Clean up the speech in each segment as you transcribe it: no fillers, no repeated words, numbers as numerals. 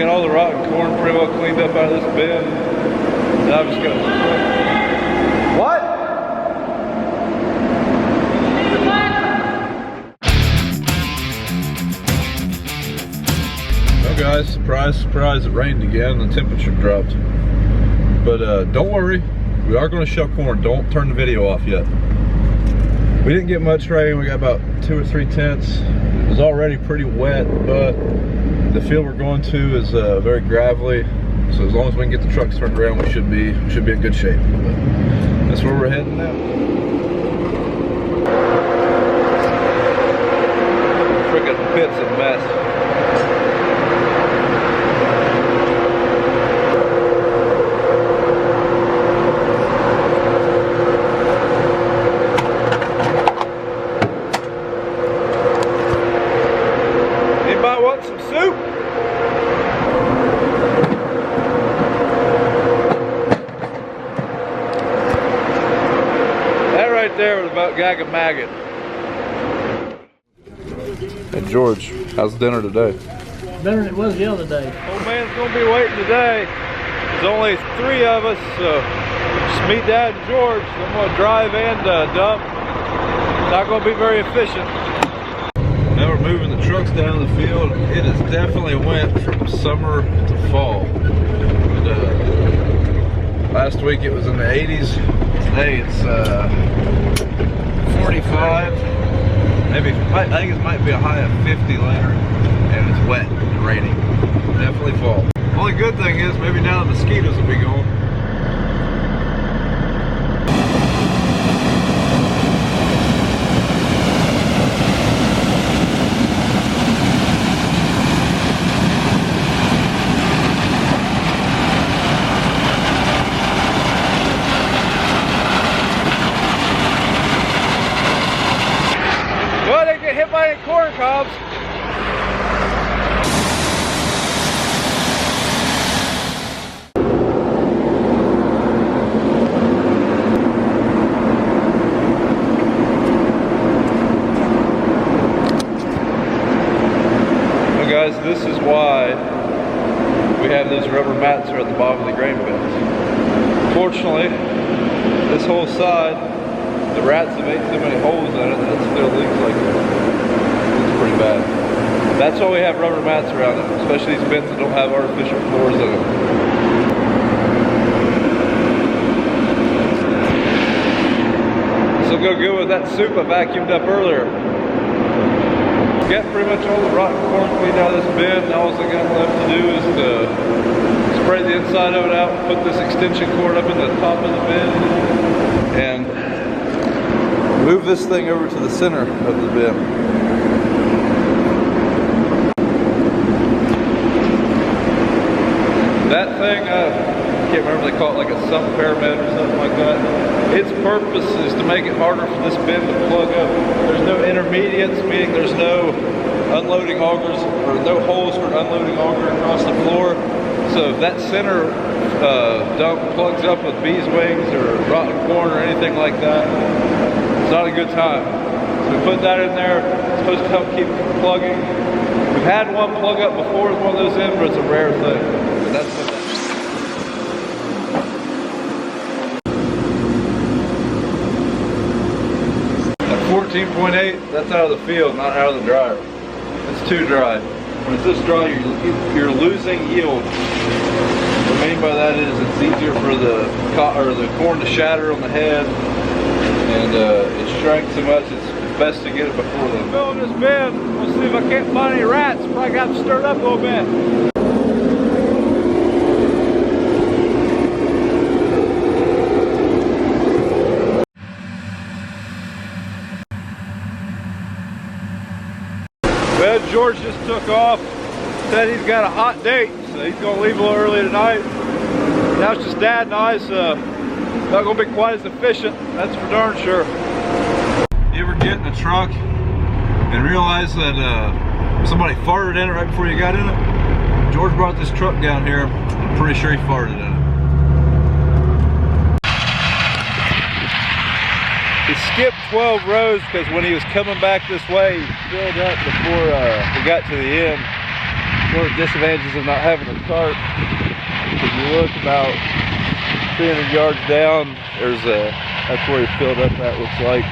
get all the rotten corn pretty well cleaned up out of this bin. Now I'm just gonna... What? Well guys, surprise, surprise, it rained again. The temperature dropped. But don't worry, we are gonna shell corn. Don't turn the video off yet. We didn't get much rain. We got about 2 or 3 tenths. It was already pretty wet, but the field we're going to is very gravelly. So as long as we can get the trucks turned around, we should be in good shape. But that's where we're heading now. Freaking pit's a mess. There with about gag and maggot. Hey George, how's dinner today? Better than it was the other day. Old man's gonna be waiting today. There's only 3 of us, so just me, Dad, and George. I'm gonna drive and dump. Not gonna be very efficient. Now we're moving the trucks down the field. It has definitely went from summer to fall. And, last week it was in the 80s. Today it's 45. Maybe I think it might be a high of 50 later, and it's wet and raining. Definitely fall. Only good thing is maybe now the mosquitoes will be gone. Hit by corn cobs. Well guys, this is why we have those rubber mats here at the bottom of the grain bins. Fortunately, this whole side, the rats have ate so many holes in it that it still leaks like that. It's pretty bad. That's why we have rubber mats around it, especially these bins that don't have artificial floors in them. This will go good with that soup I vacuumed up earlier. Got pretty much all the rotten corn cleaned out of this bin. All I got left to do is to spray the inside of it out, put this extension cord up in the top of the bin, and move this thing over to the center of the bin. That thing, I can't remember, they call it like a sump pyramid or something like that. Its purpose is to make it harder for this bin to plug up. There's no intermediates, meaning there's no unloading augers, or no holes for an unloading auger across the floor. So if that center dump plugs up with bees wings or rotten corn or anything like that, it's not a good time. So we put that in there. It's supposed to help keep it from plugging. We've had one plug up before with one of those in, but it's a rare thing. And that's what that is. At 14.8, that's out of the field, not out of the dryer. It's too dry. When it's this dry, you're losing yield. What I mean by that is it's easier for the corn to shatter on the head, and it shrank so much it's best to get it before then. Filling this bin, we'll see if I can't find any rats. Probably got them stirred up a little bit. Well, George just took off, said he's got a hot date, so he's going to leave a little early tonight. Now it's just Dad and I, so not going to be quite as efficient, that's for darn sure. You ever get in a truck and realize that somebody farted in it right before you got in it? George brought this truck down here, I'm pretty sure he farted in it. He skipped 12 rows because when he was coming back this way, he filled up before he got to the end. one of the disadvantages of not having a cart. If you look about 300 yards down, that's where he filled up at, looks like.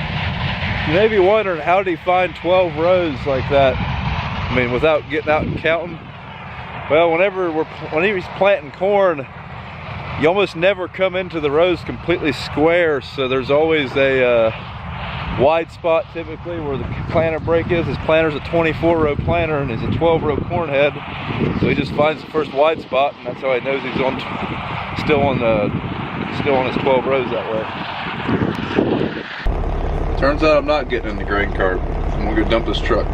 You may be wondering, how did he find 12 rows like that? I mean, without getting out and counting. Well, when he's planting corn, you almost never come into the rows completely square, so there's always a wide spot typically where the planter break is. His planter's a 24-row planter and he's a 12-row corn head, so he just finds the first wide spot, and that's how he knows he's still on his 12 rows that way. Turns out I'm not getting in the grain cart. I'm gonna go dump this truck.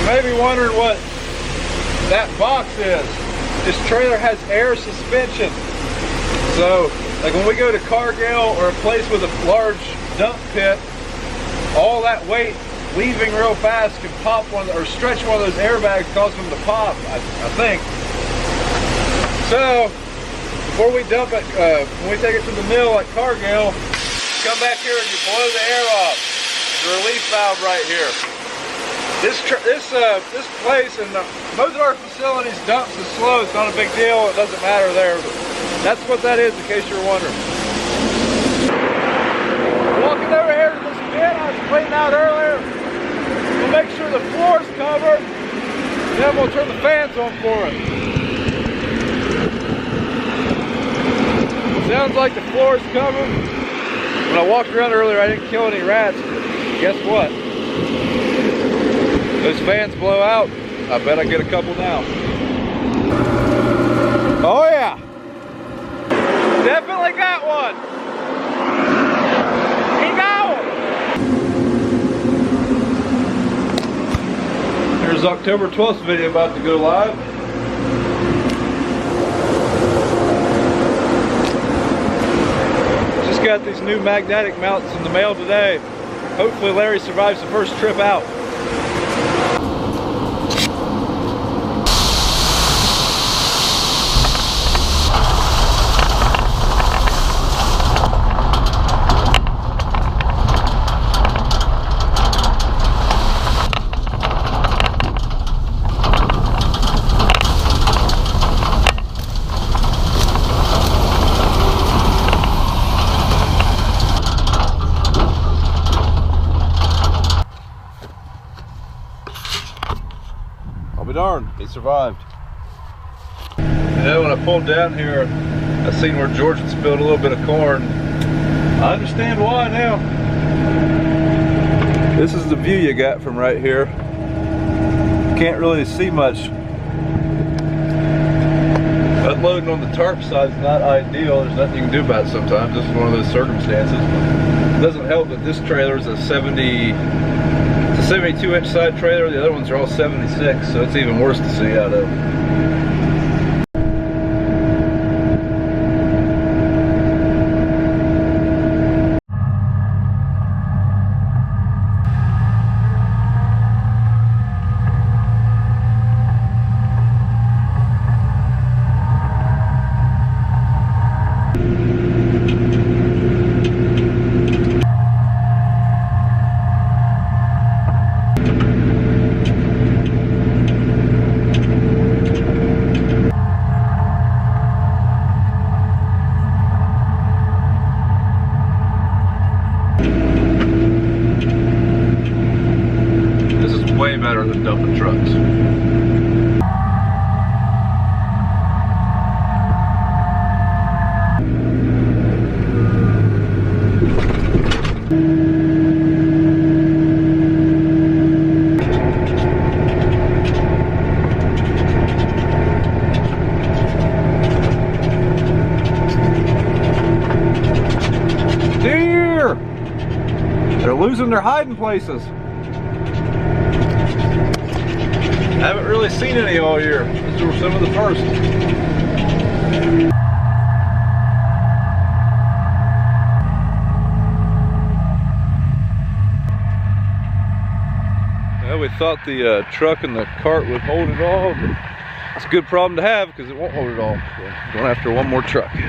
Maybe wondering what that box is. This trailer has air suspension. So, like when we go to Cargill or a place with a large dump pit, all that weight leaving real fast can pop or stretch one of those airbags, cause them to pop, I think. So, before we dump it, when we take it to the mill at Cargill, come back here and you blow the air off. The relief valve right here. This place and most of our facilities dumps is slow. It's not a big deal. It doesn't matter there. But that's what that is, in case you're wondering. Walking over here to this pit I was cleaning out earlier. We'll make sure the floor's covered. Then we'll turn the fans on for it. Sounds like the floor is covered. When I walked around earlier, I didn't kill any rats. Guess what? Those fans blow out. I bet I get a couple now. Oh yeah. Definitely got one. He got one. Here's October 12th video about to go live. Just got these new magnetic mounts in the mail today. Hopefully Larry survives the first trip out. Darn, he survived. You know, when I pulled down here, I seen where George had spilled a little bit of corn. I understand why now. This is the view you got from right here. Can't really see much. Unloading on the tarp side is not ideal. There's nothing you can do about it sometimes. This is one of those circumstances. It doesn't help that this trailer is a 72-inch side trailer. The other ones are all 76, so it's even worse to see out of. Way better than dumping trucks. Deer! They're losing their hide places. I haven't really seen any all year. These were some of the first. Well, we thought the truck and the cart would hold it all, but it's a good problem to have because it won't hold it all. So going after one more truck. We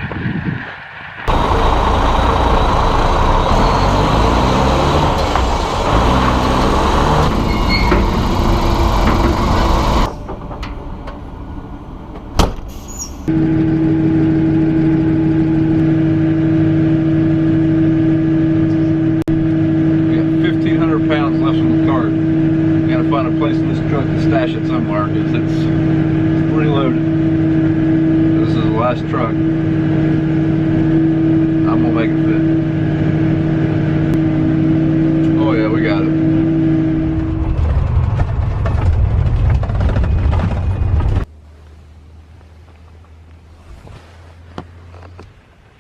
got 1,500 pounds left in the cart. Gotta find a place in this truck to stash it somewhere because it's pretty loaded. This is the last truck. I'm gonna make it fit. Oh yeah, we got it.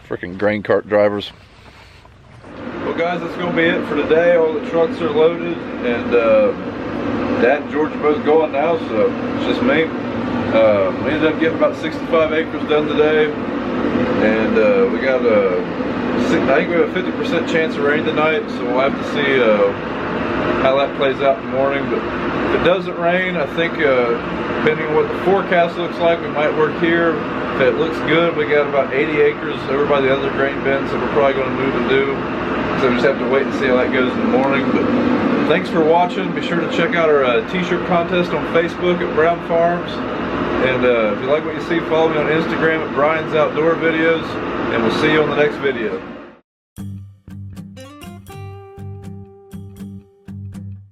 Freaking grain cart drivers. Well guys, that's gonna be it for today. All the trucks are loaded and Dad and George are both going now, so it's just me. We ended up getting about 65 acres done today, and we got I think we have a 50% chance of rain tonight, so we'll have to see how that plays out in the morning. But if it doesn't rain, I think depending on what the forecast looks like, we might work here. If it looks good, we got about 80 acres over by the other grain bins that we're probably going to move and do. So we just have to wait and see how that goes in the morning. But thanks for watching. Be sure to check out our t-shirt contest on Facebook at Brown Farms. And if you like what you see, follow me on Instagram at Brian's Outdoor Videos. And we'll see you on the next video.